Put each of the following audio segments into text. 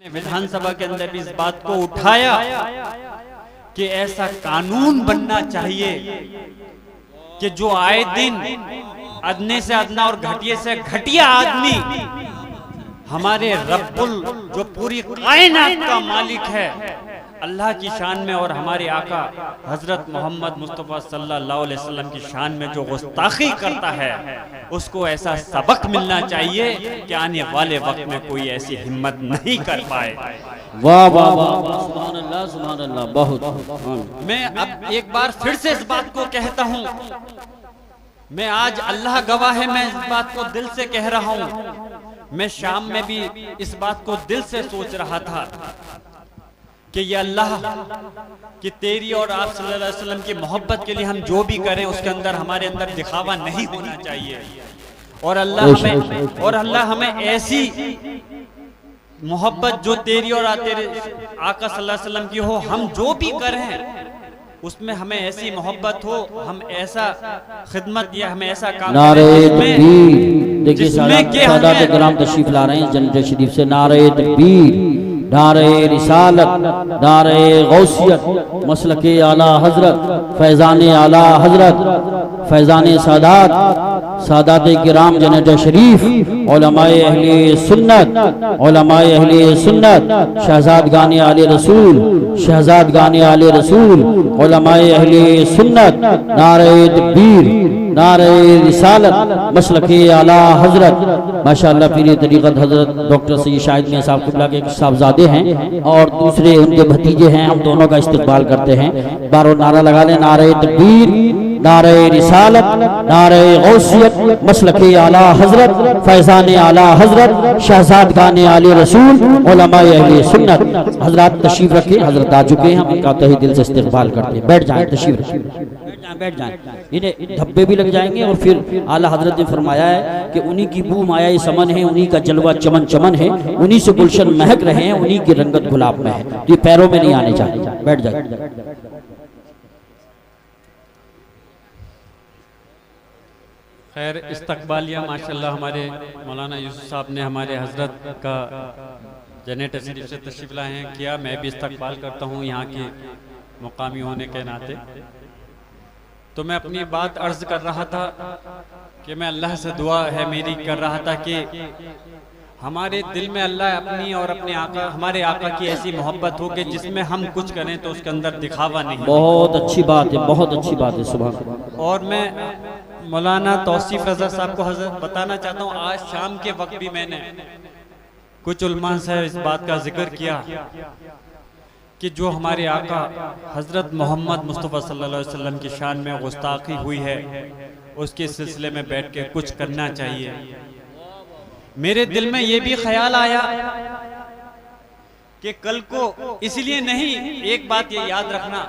विधानसभा के अंदर भी इस बात को उठाया कि ऐसा कानून बनना चाहिए कि जो आए दिन अदने से अदना और घटिया से घटिया आदमी हमारे रब्बुल जो पूरी कायनात का मालिक है अल्लाह की शान में और हमारे आका हजरत मोहम्मद मुस्तफ़ा सल्लल्लाहु अलैहि वसल्लम की शान में जो गुस्ताखी करता है उसको ऐसा सबक मिलना चाहिए कि आने वाले वक्त में कोई ऐसी हिम्मत नहीं कर पाए। वाह वाह वाह, सुभान अल्लाह सुभान अल्लाह। बहुत मैं अब एक बार फिर से इस बात को कहता हूँ, मैं आज अल्लाह गवाह है, मैं इस बात को दिल से कह रहा हूँ। मैं शाम में भी इस बात को दिल से सोच रहा था कि ये अल्लाह कि तेरी और आप सल्लल्लाहु अलैहि वसल्लम की मोहब्बत के लिए हम जो भी करें उसके अंदर हमारे अंदर दिखावा नहीं होना चाहिए। और अल्लाह हमें ऐसी मोहब्बत जो तेरी और तेरे आका सल्लल्लाहु अलैहि वसल्लम की हो, हम जो भी करें उसमें हमें ऐसी मोहब्बत हो, हम ऐसा खिदमत या हमें ऐसा काम करें। देखिए सादात किराम तशरीफ ला रहे हैं जनरल शरीफ से। नारे तकबीर, नारे रिसालत, नारे गौसियत, मसलके आला हजरत, फैजान आला हजरत, फैजान सादात, सादात किराम जनरल शरीफ, उलमाए अहले सुन्नत, उलमाए अहले सुन्नत, शहजादगान आले रसूल, शहजादगान आले रसूल, उलमाए अहले सुन्नत, नारे तकबीर, नारे रिसालत, मसलके आला हजरत। माशाअल्लाह पीर तरीक़त हजरत डॉक्टर सैयद शाहिद मियां साहब क़िबला के साहबजादे हैं और दूसरे उनके भतीजे हैं। हम दोनों का इस्तकबाल करते हैं। बारो नारा लगा लें, नारे तकबीर, नारे रिसालत, नारे गौसियत, मसलके आला हजरत, फैजान आला हजरत, शहजादगान आले रसूल, उलमाए अहले सुन्नत। हजरत तशरीफ रखें, हजरत आ चुके हैं, हम उनका तहे दिल से इस्तकबाल करते हैं। बैठ जाएं, तशरीफ रखें, बैठ जाएं। इन्हें धब्बे भी लग जाएंगे और फिर आला हजरत ने फरमाया है कि उन्हीं की बू माया समन है, उन्हीं का जलवा चमन चमन है, उन्हीं से गुलशन महक रहे हैं, उन्हीं की रंगत गुलाब में है। तो ये पैरों में नहीं आने चाहिए। बैठ जाए। खैर इस्तकबालिया माशाल्लाह हमारे मौलाना यूसुफ साहब ने हमारे हजरत का जनरल शरीफ से तशरीफ लाए हैं किया। मैं भी इस्तकबाल करता हूँ यहाँ के मुकामी होने के नाते। तो मैं अपनी बात अर्ज कर रहा था कि मैं अल्लाह से दुआ है मेरी कर रहा था कि हमारे दिल में अल्लाह अपनी और अपने आका हमारे आका की ऐसी मोहब्बत हो कि जिसमें हम कुछ करें तो उसके अंदर दिखावा नहीं। बहुत अच्छी बात है, बहुत अच्छी बात है। सुभान। और मैं मौलाना तौसीफ रज़ा साहब को हजरत बताना चाहता हूँ, आज शाम के वक्त भी मैंने कुछ उलमा से इस बात का जिक्र किया कि जो हमारे आका हजरत मोहम्मद मुस्तफ़ा सल्लल्लाहु अलैहि वसल्लम की शान में गुस्ताखी हुई है उसके सिलसिले में बैठ के कुछ करना चाहिए। मेरे दिल में ये भी ख्याल आया कि कल को, इसलिए नहीं, एक बात ये याद रखना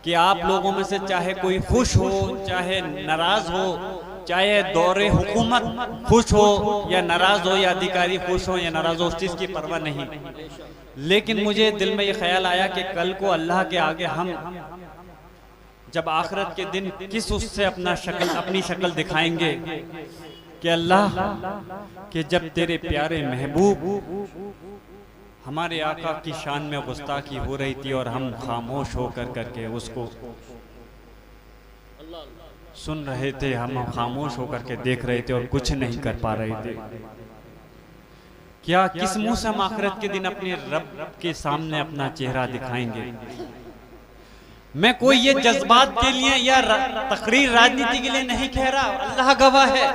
कि आप लोगों में से चाहे कोई खुश हो चाहे नाराज हो, चाहे दौरे हुकूमत खुश हो या नाराज हो या अधिकारी खुश हो या नाराज हो, उस चीज की परवाह नहीं, लेकिन मुझे दिल में ये ख्याल आया कि कल को अल्लाह के आगे हम जब आखिरत के दिन किस उससे अपनी शक्ल दिखाएंगे कि अल्लाह कि जब तेरे प्यारे महबूब हमारे आका की शान में गुस्ताखी हो रही थी और हम खामोश होकर करके उसको सुन रहे थे, हम खामोश होकर के देख रहे थे और कुछ नहीं कर पा रहे थे। क्या किस मुंह से हम आखिरत के दिन अपने रब के सामने अपना चेहरा दिखाएंगे? मैं कोई ये जज्बात के लिए या तकरीर राजनीति के लिए नहीं कह रहा, अल्लाह गवाह है,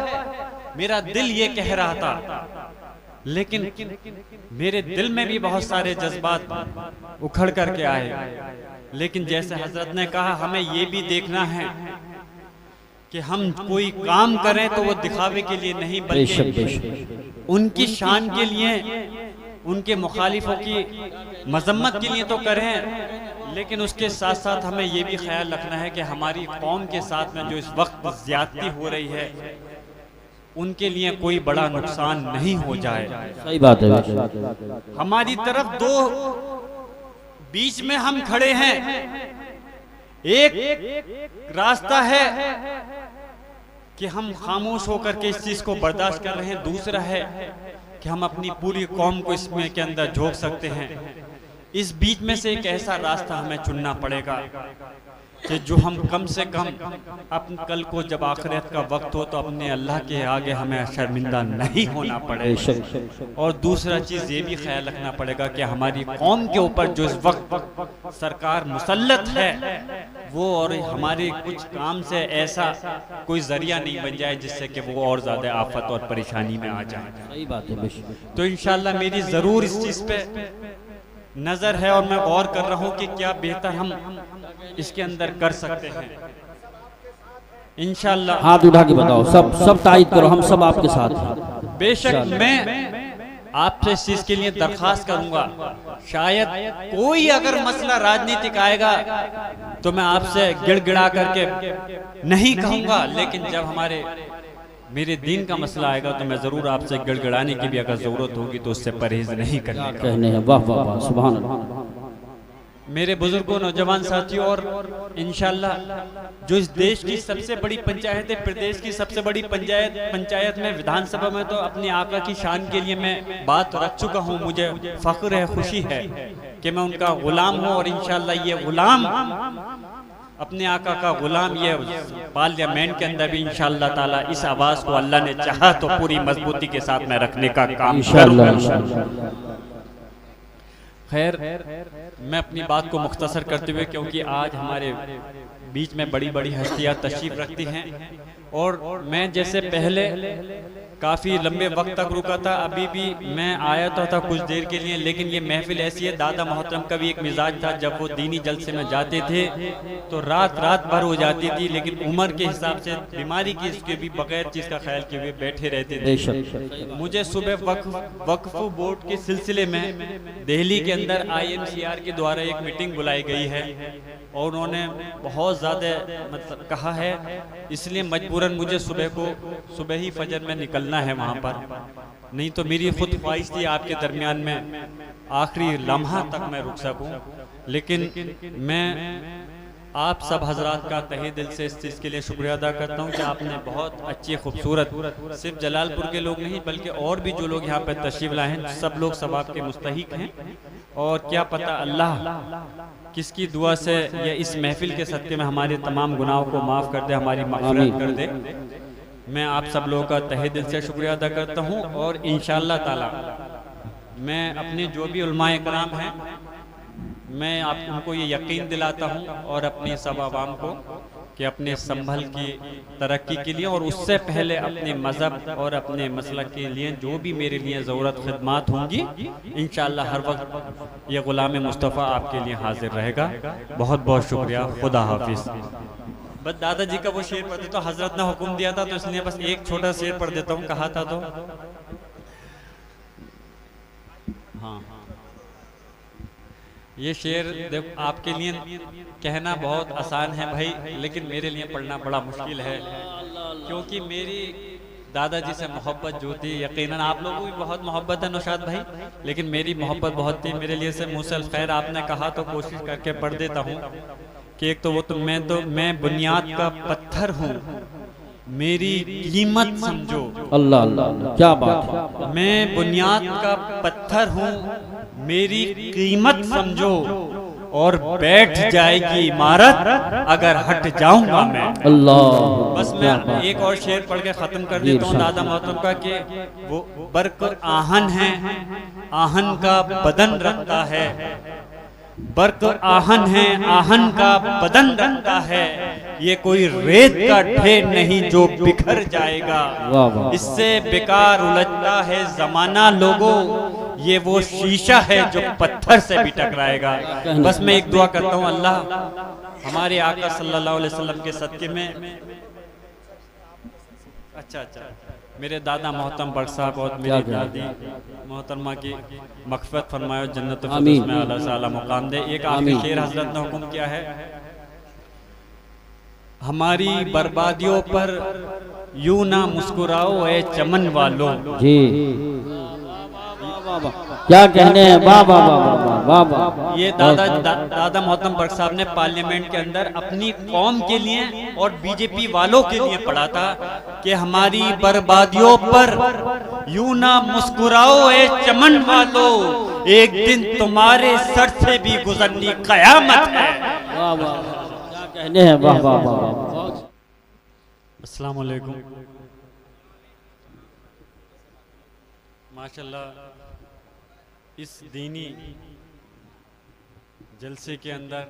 मेरा दिल ये कह रहा था, लेकिन मेरे दिल में भी बहुत सारे जज्बात उखड़ करके आए। लेकिन जैसे हजरत ने कहा हमें ये भी देखना है कि हम कोई काम करें तो वो दिखावे के लिए नहीं बल्कि उनकी शान के लिए, उनके मुखालिफों की मजम्मत के लिए तो करें, लेकिन उसके साथ साथ हमें ये भी ख्याल रखना है कि हमारी कौम के साथ में जो इस वक्त ज्यादती हो रही है उनके लिए कोई बड़ा नुकसान नहीं हो जाए। सही बात है। हमारी तरफ दो बीच में हम खड़े हैं, एक रास्ता है कि हम खामोश होकर के इस चीज को बर्दाश्त कर रहे हैं, दूसरा है कि हम अपनी पूरी कौम को इसमें के अंदर झोंक सकते हैं। इस बीच में से एक ऐसा रास्ता हमें चुनना पड़ेगा कि जो हम कम से कम अपन कल को जब आखिरत का वक्त हो तो अपने अल्लाह के आगे हमें शर्मिंदा नहीं होना पड़े। और दूसरा चीज़ ये भी ख्याल रखना पड़ेगा कि हमारी कौम के ऊपर जो इस वक्त सरकार मुसल्लत है वो और हमारे कुछ काम से ऐसा कोई जरिया नहीं बन जाए जिससे कि वो और ज़्यादा आफत और परेशानी में आ जाए। सही बात है। तो इंशाल्लाह मेरी ज़रूर इस चीज़ पे नज़र है और मैं गौर कर रहा हूँ कि क्या बेहतर हम इसके अंदर कर सकते हैं। इंशाल्लाह हाथ उठा के बताओ, सब तायद करो, हम सब आपके साथ हैं। बेशक मैं आपसे इस चीज के लिए दरखास्त करूंगा, शायद कोई अगर मसला राजनीतिक आएगा तो मैं आपसे गिड़गिड़ा करके नहीं कहूंगा, लेकिन जब मेरे दीन का मसला आएगा तो मैं जरूर आपसे गिड़गिड़ाने की भी अगर जरूरत होगी तो उससे परहेज नहीं करने का। कहने हैं वाह वाह वाह, सुभान अल्लाह। मेरे बुजुर्गों, नौजवान साथियों, और इंशाल्लाह जो इस देश की सबसे बड़ी पंचायत है, प्रदेश की सबसे बड़ी पंचायत में विधानसभा में तो अपने आका की शान के लिए मैं बात रख चुका हूँ। मुझे फख्र है, खुशी है कि मैं उनका गुलाम हूँ और इंशाल्लाह ये गुलाम अपने आका का गुलाम ये पार्लियामेंट के अंदर भी इंशाल्लाह ताला इस आवाज़ को अल्लाह ने चाहा तो पूरी मजबूती के साथ मैं रखने का काम करूंगा। खैर, मैं अपनी बात को मुख्तसर करते हुए, क्योंकि आज हमारे बीच में बड़ी बड़ी हस्तियां तशरीफ रखती हैं और मैं जैसे पहले काफ़ी लंबे वक्त तक रुका था, अभी भी मैं आया तो था कुछ देर के लिए, लेकिन ये महफिल ऐसी है, दादा मोहतरम का भी एक मिजाज था, जब वो दीनी जलसे में जाते थे तो रात भर हो जाती थी, लेकिन उम्र के हिसाब से बीमारी की इसके भी बगैर चीज़ का ख्याल किए हुए बैठे रहते थे। मुझे सुबह वक्फ बोर्ड के सिलसिले में दिल्ली के अंदर IMCR के द्वारा एक मीटिंग बुलाई गई है और उन्होंने बहुत ज़्यादा मतलब कहा है, इसलिए मजबूरन मुझे सुबह ही फजर में निकलना है वहाँ पर, नहीं तो मेरी खुद ख्वाहिश थी आपके दरमियान में आखिरी लम्हा तक मैं रुक सकूं। लेकिन मैं आप सब हजरात का तहे दिल से इस चीज़ के लिए शुक्रिया अदा करता हूँ कि आपने बहुत अच्छी खूबसूरत, सिर्फ जलालपुर के लोग नहीं बल्कि और भी जो लोग यहाँ पर तशरीफ लाए हैं सब लोग सवाब के मुस्तहिक हैं। और क्या पता अल्लाह किसकी दुआ से या इस महफिल के सदक़े में हमारे तमाम गुनाहों को माफ़ कर दे, हमारी मग़फ़िरत कर दे। मैं आप सब लोगों का तहे दिल से शुक्रिया अदा करता हूँ और इंशाअल्लाह ताला मैं अपने जो भी उलमाए कराम हैं मैं आप उनको ये यकीन दिलाता हूँ और अपने सब आवाम को कि अपने संभल की तरक्की के लिए और उससे पहले अपने मज़हब और अपने मसलक के लिए जो भी मेरे लिए ज़रूरत खिदमात होंगी इंशाअल्लाह हर वक्त ये ग़ुलाम मुस्तफ़ा आपके लिए हाजिर रहेगा। बहुत बहुत शुक्रिया, खुदा हाफिज़। बस दादाजी का वो शेर पढ़ देता हूँ, हजरत ने हुक्म दिया था तो इसलिए बस एक छोटा शेर पढ़ देता हूँ, कहा था तो हाँ ये शेर देखो आपके लिए कहना बहुत आसान है भाई, लेकिन मेरे लिए पढ़ना बड़ा मुश्किल है क्योंकि मेरी दादाजी से मोहब्बत जो थी, यकीनन आप लोगों को भी बहुत मोहब्बत है नौशाद भाई, लेकिन मेरी मोहब्बत बहुत थी मेरे लिए से मुसल। खैर आपने कहा तो कोशिश करके पढ़ देता हूँ कि एक तो वो तो मैं बुनियाद का पत्थर हूँ, मेरी कीमत समझो। अल्लाह अल्लाह, क्या बात है। मैं बुनियाद का पत्थर हूँ, मेरी कीमत समझो और बैठ जाएगी इमारत अगर हट जाऊंगा मैं। अल्लाह। बस मैं एक और शेर पढ़ के खत्म कर देता हूँ दादा मोहतरम का कि वो बर्क आहन है, आहन का बदन रखता है, बर्क आहन है, आहन का बदन रखता है, ये कोई रेत का ढेर नहीं जो बिखर जाएगा। इससे बेकार उलझता है जमाना लोगों, ये वो शीशा है जो पत्थर से भी टकराएगा। बस मैं एक दुआ करता हूँ, अल्लाह हमारे आका सल्लल्लाहु अलैहि वसल्लम के सदके में अच्छा मेरे दादा मोहतरम बर्क साहब और मेरी दादी मोहतरमा की मग़फ़िरत फरमाए, जन्नत फ़िरदौस में आला से आला मुकाम दे। एक आखिरी शेर हजरत ने हुक्म किया है, हमारी बर्बादियों पर यूं ना मुस्कुराओ ए चमन वालों। जी क्या कहने हैं, वाह वाह वाह वाह। वाह वाह। ये दादा मोहतरम बख्श साहब ने पार्लियामेंट के अंदर अपनी कौम के लिए और बीजेपी वालों के लिए पढ़ा था कि हमारी बर्बादियों पर यूं ना मुस्कुराओ ए चमन वालों, एक दिन तुम्हारे सर से भी गुजरनी कयामत है। वाह वाह, क्या कहने हैं, वाह वाह वाह। अस्सलाम वालेकुम। माशाल्लाह इस दीनी जलसे के अंदर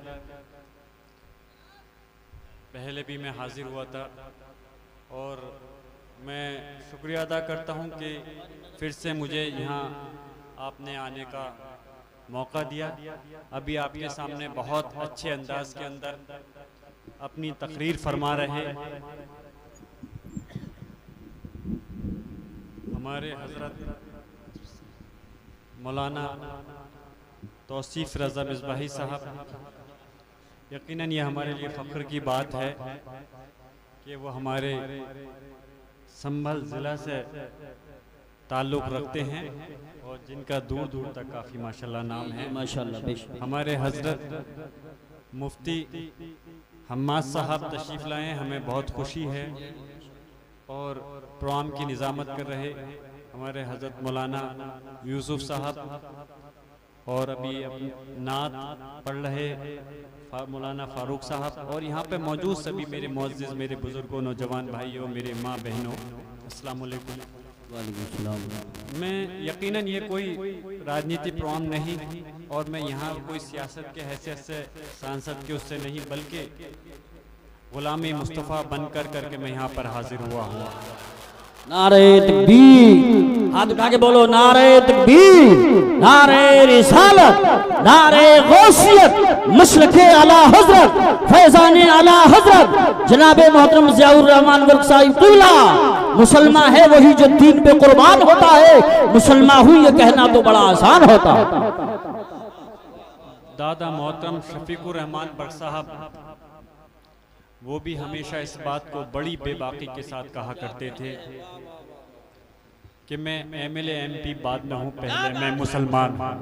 पहले भी मैं हाजिर हुआ था और मैं शुक्रिया अदा करता हूं कि फिर से मुझे यहाँ आपने आने का मौका दिया। अभी आपके सामने बहुत अच्छे अंदाज के अंदर अपनी तकरीर फरमा रहे हमारे हजरत मौलाना तौसीफ रज़ा मिसबाही साहब। यकीनन ये हमारे लिए फ़ख्र की बात है कि वो हमारे संभल ज़िला से ताल्लुक़ रखते हैं और जिनका दूर दूर तक काफ़ी माशाल्लाह नाम है। माशाल्लाह। हमारे हजरत मुफ्ती हम्माद साहब तशरीफ़ लाए, हमें बहुत खुशी है। और प्रोग्राम की निज़ामत कर रहे हमारे हजरत मौलाना यूसुफ साहब और अभी नात पढ़ रहे मौलाना फारूक साहब और यहाँ पे मौजूद सभी मेरे मुअज़्ज़िज़, मेरे बुज़ुर्गों, नौजवान भाइयों, मेरे माँ बहनों, अस्सलाम वालेकुम। वालेकुम सलाम। मैं यकीनन ये कोई राजनीति प्रोग्राम नहीं और मैं यहाँ कोई सियासत के हैसियत से सांसद के उससे नहीं, बल्कि गुलामी मुस्तफ़ा बनकर करके मैं यहाँ पर हाजिर हुआ हूँ। नारे तकबीर, हाथ उठा के बोलो नारे तकबीर, नारे रिसालत, नारे गौसियत, मसलके आला हजरत, फैजाने आला हजरत जनाबे मोहतरम ज़ियाउर रहमान वर्क साहिब क़िबला। मुसलमान है वही जो दीन पे कुर्बान होता है, मुसलमान हुई ये कहना तो बड़ा आसान होता है। दादा मोहतरम शफीकुर रहमान बख्श साहब वो भी हमेशा इस बात को बड़ी बेबाकी के साथ कहा करते थे कि मैं एमएलए एमपी बाद में हूँ, पहले मैं मुसलमान हूँ।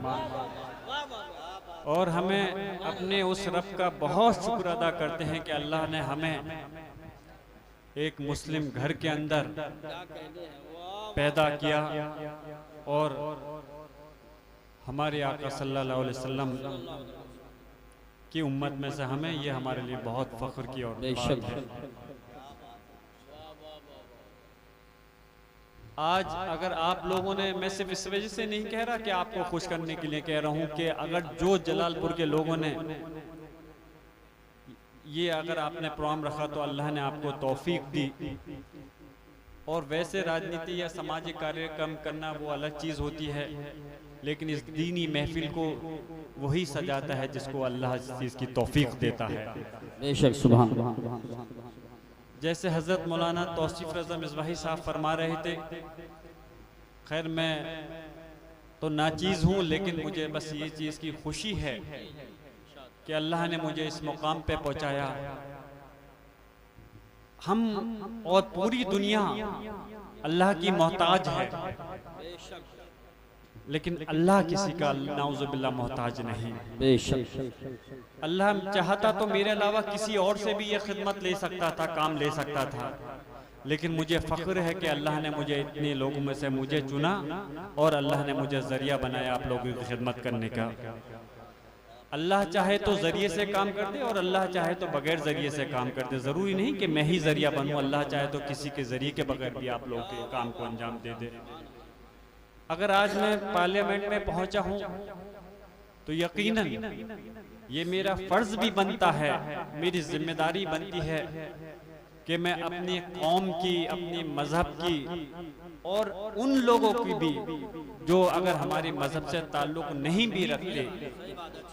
और हमें अपने उस रब का बहुत शुक्र अदा करते हैं कि अल्लाह ने हमें एक मुस्लिम घर के अंदर पैदा किया और हमारे आका सल्लल्लाहु अलैहि वसल्लम की उम्मत में से हमें, ये हमारे लिए बहुत फख्र की और बात है। आज अगर आप लोगों ने, मैं सिर्फ इस वजह से नहीं कह रहा कि आपको खुश करने के लिए कह रहा हूं कि अगर जो जलालपुर के लोगों ने ये अगर आपने प्रोग्राम रखा तो अल्लाह ने आपको तौफीक दी। और वैसे राजनीति या सामाजिक कार्यक्रम करना वो अलग चीज़ होती है, लेकिन इस दीनी महफिल को वही सजाता है जिसको अल्लाह इस चीज़ की तौफीक देता है। बेशक सुभान। जैसे हजरत मौलाना तौसीफ रज़ा मिसबाही साहब फरमा रहे थे, खैर मैं तो नाचीज़ हूँ, लेकिन मुझे बस ये चीज़ की खुशी है कि अल्लाह ने मुझे इस मुकाम पे पहुँचाया। हम और पूरी दुनिया अल्लाह की मोहताज है, लेकिन अल्लाह किसी का नाउज़ुबिल्लाह मोहताज नहीं। बेशक अल्लाह चाहता तो मेरे अलावा किसी और से भी ये खिदमत ले सकता था, काम ले सकता था, लेकिन मुझे फ़ख्र है कि अल्लाह ने मुझे इतने लोगों में से मुझे चुना और अल्लाह ने मुझे ज़रिया बनाया आप लोगों की खिदमत करने का। अल्लाह चाहे तो ज़रिए से काम कर दे और अल्लाह चाहे तो बगैर ज़रिए से काम कर दे। ज़रूरी नहीं कि मैं ही ज़रिया बनूँ, अल्लाह चाहे तो किसी के ज़रिए के बगैर भी आप लोगों के काम को अंजाम दे दे। अगर आज मैं पार्लियामेंट में पहुंचा हूं तो यकीनन ये मेरा फर्ज भी बनता है, मेरी जिम्मेदारी बनती है कि मैं अपनी कौम की, अपने मजहब की और उन लोगों की भी जो अगर हमारे मजहब से ताल्लुक नहीं भी रखते,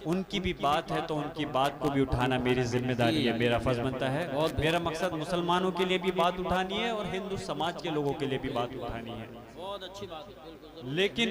उनकी भी बात है तो उनकी बात को भी उठाना मेरी जिम्मेदारी है, मेरा फर्ज बनता है। और मेरा मकसद मुसलमानों के लिए भी बात उठानी है और हिंदू समाज के लोगों के लिए भी बात उठानी है। बहुत अच्छी बात है। लेकिन